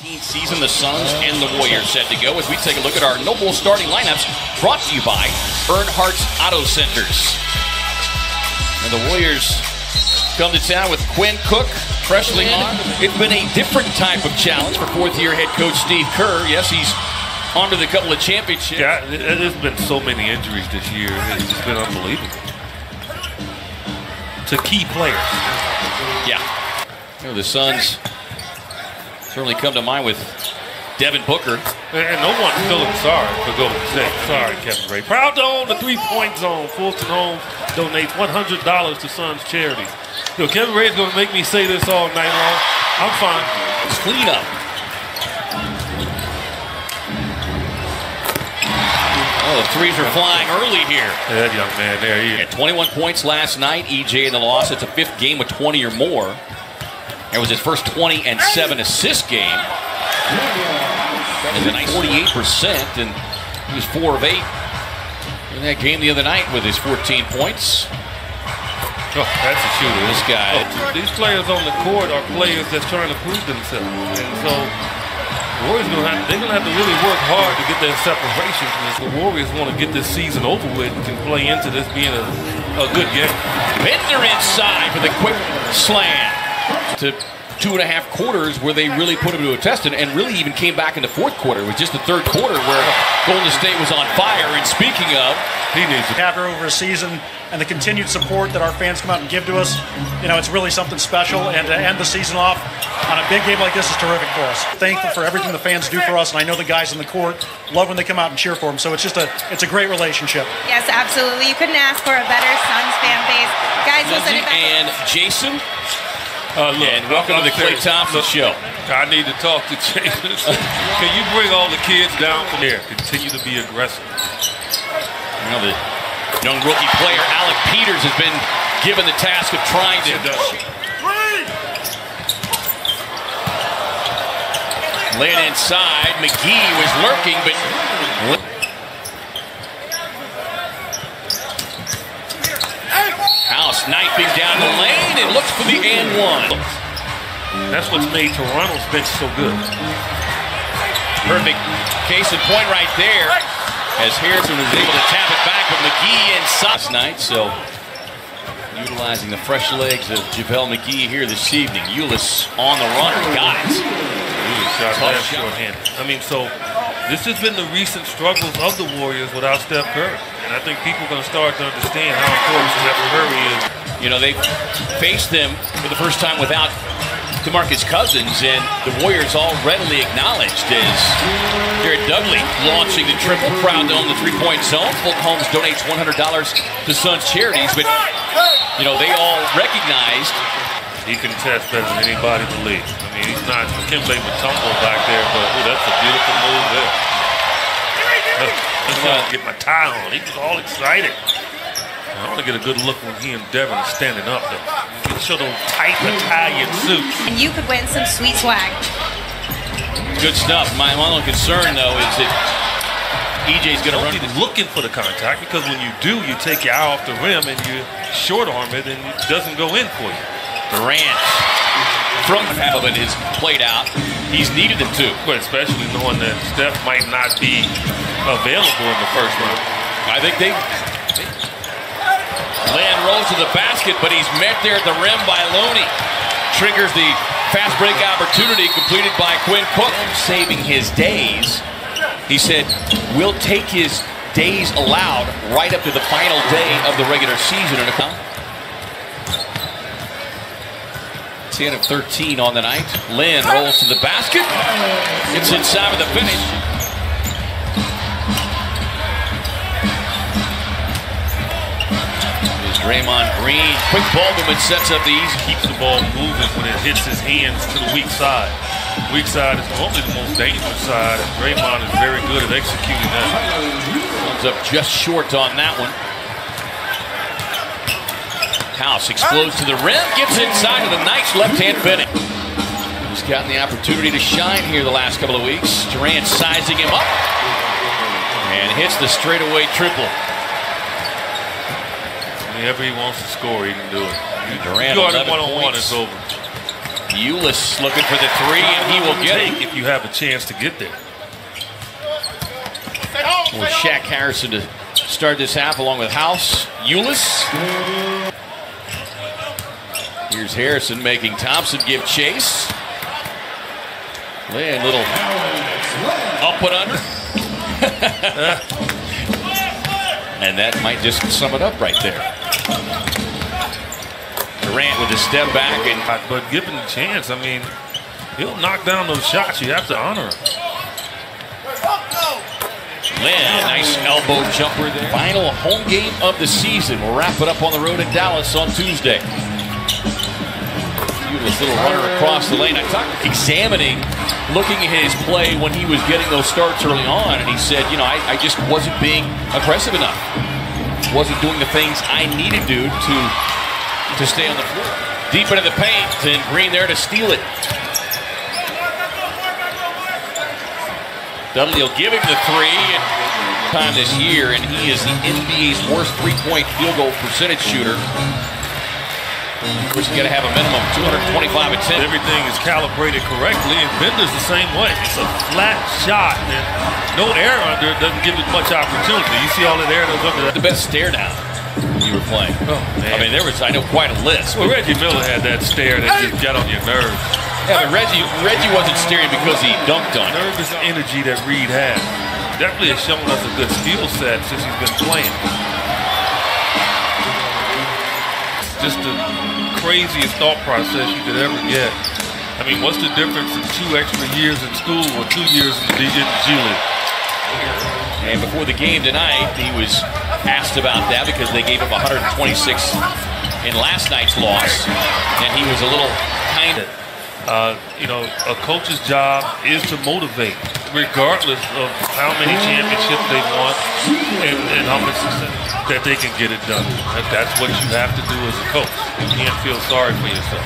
Season, the Suns and the Warriors set to go as we take a look at our noble starting lineups brought to you by Earnhardt's Auto Centers. And the Warriors come to town with Quinn Cook freshly on. It's been a different type of challenge for fourth-year head coach Steve Kerr. Yes, he's on to the couple of championships. Yeah, there's been so many injuries this year. It's just been unbelievable. To key players. Yeah. You know, the Suns certainly come to mind with Devin Booker. And no one's feeling sorry for Golden State. Sorry, Kevin Ray. Proud to own the three-point zone. Fulton Home donates $100 to Suns charity. Yo, Kevin Ray's going to make me say this all night long. I'm fine. It's clean up. Oh, the threes are flying early here. That young man there, he had 21 points last night. EJ in the loss. It's a fifth game with 20 or more. It was his first 20 and 7 assist game. It was a nice 48%, and he was 4 of 8 in that game the other night with his 14 points. Oh, that's a shooter. This guy. Oh, these players on the court are players that's trying to prove themselves. And so the Warriors they're going to have to really work hard to get that separation from this. The Warriors want to get this season over with and can play into this being a good game. Bender inside for the quick slam. To 2.5 quarters where they really put him to a test and really even came back in the fourth quarter. It was just the third quarter where Golden State was on fire. And speaking of, he needs to have her over a season and the continued support that our fans come out and give to us. You know, it's really something special, and to end the season off on a big game like this is terrific for us. Thankful for everything the fans do for us, and I know the guys on the court love when they come out and cheer for them. So it's just it's a great relationship. Yes, absolutely. You couldn't ask for a better Suns fan base. Guys, we'll send it back. And Jason. And welcome to the Klay Thompson Show. I need to talk to Jason. Can you bring all the kids down from here? Continue to be aggressive. You know, the young rookie player, Alec Peters, has been given the task of trying to lay it inside. McGee was lurking, but House knifing down the lane and looks for the and one. That's what's made Toronto's bench so good. Perfect case in point right there as Harrison was able to tap it back with McGee inside last night. So utilizing the fresh legs of JaVale McGee here this evening. Ulis on the run. Got it. Tough shot. I mean, so this has been the recent struggles of the Warriors without Steph Curry. And I think people are going to start to understand how important Steph Curry is. You know, they faced them for the first time without DeMarcus Cousins, and the Warriors all readily acknowledged as Jared Dudley launching the triple. Proud to own the three-point zone. Fulton Homes donates $100 to Suns charities, but, you know, they all recognized he can test better than anybody in the league. I mean, he's not Kimbe Mutombo back there, but ooh, that's a beautiful move there. I'm trying to get my tie on. He was all excited. I want to get a good look when he and Devin are standing up, though. Get show those tight Italian suits. And you could win some sweet swag. Good stuff. My only concern, though, is that EJ's going to run. Looking for the contact, because when you do, you take your eye off the rim and you short arm it, and it doesn't go in for you. Durant, from half of it is played out. He's needed it too. But especially knowing that Steph might not be available in the first round. I think Land rolls to the basket, but he's met there at the rim by Looney. Triggers the fast break opportunity completed by Quinn Cook. Saving his days. He said, we'll take his days allowed right up to the final day of the regular season. 10 of 13 on the night. Lynn rolls to the basket. It's inside of the finish. There's Draymond Green. Quick ball movement sets up the easy. Keeps the ball moving when it hits his hands to the weak side. Weak side is normally the most dangerous side, and Draymond is very good at executing that. Comes up just short on that one. House explodes to the rim, gets inside with a nice left-hand finish. He's gotten the opportunity to shine here the last couple of weeks. Durant sizing him up and hits the straightaway triple. Whenever he wants to score, he can do it. Durant you got him one-on-one, it's over. Ulis looking for the three, and he will get it. If you have a chance to get there. With Shaq Harrison to start this half along with House. Ulis. Here's Harrison making Thompson give chase. Lay a little up and under. And that might just sum it up right there. Durant with a step back. But given the chance, I mean, he'll knock down those shots. You have to honor him. Lynn, nice elbow jumper there. Final home game of the season. We'll wrap it up on the road in Dallas on Tuesday. This little runner across the lane. I talked looking at his play when he was getting those starts early on, and he said, you know, I just wasn't being aggressive enough. Wasn't doing the things I needed to do to stay on the floor. Deep into the paint, and Green there to steal it. Dudley will give him the three time this year, and he is the NBA's worst three-point field goal percentage shooter. Of course, you got to have a minimum 225 attempts. Everything is calibrated correctly, and Bender's the same way. It's a flat shot, and no air under it doesn't give it much opportunity. You see all that air that's under that. The best stare down you were playing. Oh, man. I mean, there was, I know, quite a list. Well, Reggie Miller had that stare that just got on your nerves. Yeah, but Reggie wasn't staring because he dunked on it. Nervous energy that Reed had. Definitely has shown us a good skill set since he's been playing. Just the craziest thought process you could ever get. I mean, what's the difference in 2 extra years in school or 2 years in the G League? And before the game tonight, he was asked about that because they gave him 126 in last night's loss, and he was a little kind of. You know, a coach's job is to motivate, regardless of how many championships they want and how much success that they can get it done. That's what you have to do as a coach. You can't feel sorry for yourself.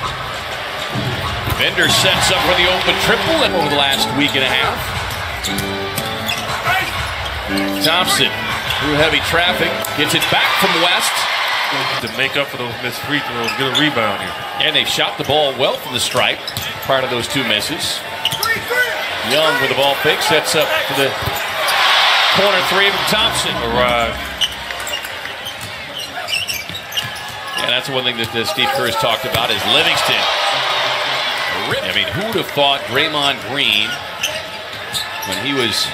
Bender sets up for the open triple over the last week and a half. Thompson, through heavy traffic, gets it back from West. To make up for those missed free throws, get a rebound here. And they shot the ball well from the stripe, part of those 2 misses. Young with the ball fake, sets up for the corner three from Thompson. Arrived. And that's one thing that Steve Kerr has talked about is Livingston. I mean, who would have thought Draymond Green, when he was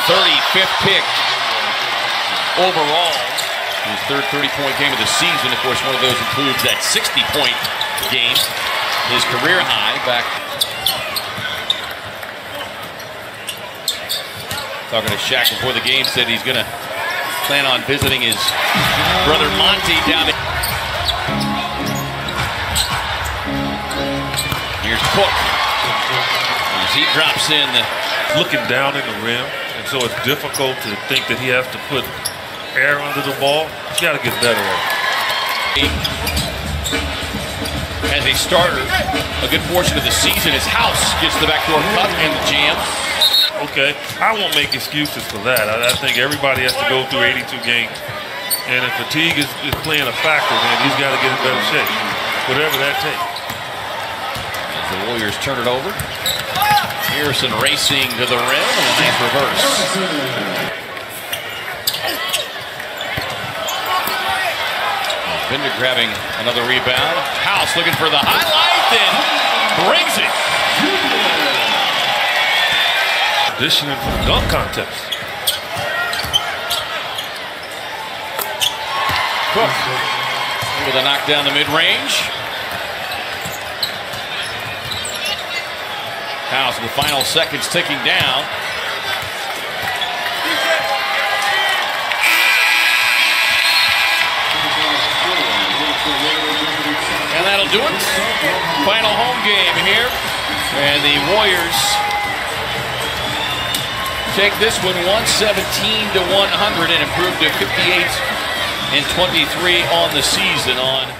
35th pick overall, his third 30-point game of the season. Of course, one of those includes that 60-point game, his career high back. Talking to Shaq before the game, said he's going to plan on visiting his brother Monty down there. Here's Cook. As he drops in. Looking down in the rim, and so it's difficult to think that he has to put air under the ball. He's got to get better at it. As a starter, a good portion of the season, his House gets the backdoor cut and the jam. Okay, I won't make excuses for that. I think everybody has to go through 82 games, and if fatigue is playing a factor, then he's got to get in better shape, whatever that takes. As the Warriors turn it over, Harrison racing to the rim, and a nice reverse. Bender grabbing another rebound. House looking for the highlight and brings it. Auditioning for the dunk contest. Cook with a knock down the mid-range. House with the final seconds ticking down. And that'll do it. Final home game here. And the Warriors take this one 117-100 and improve to 58-23 on the season on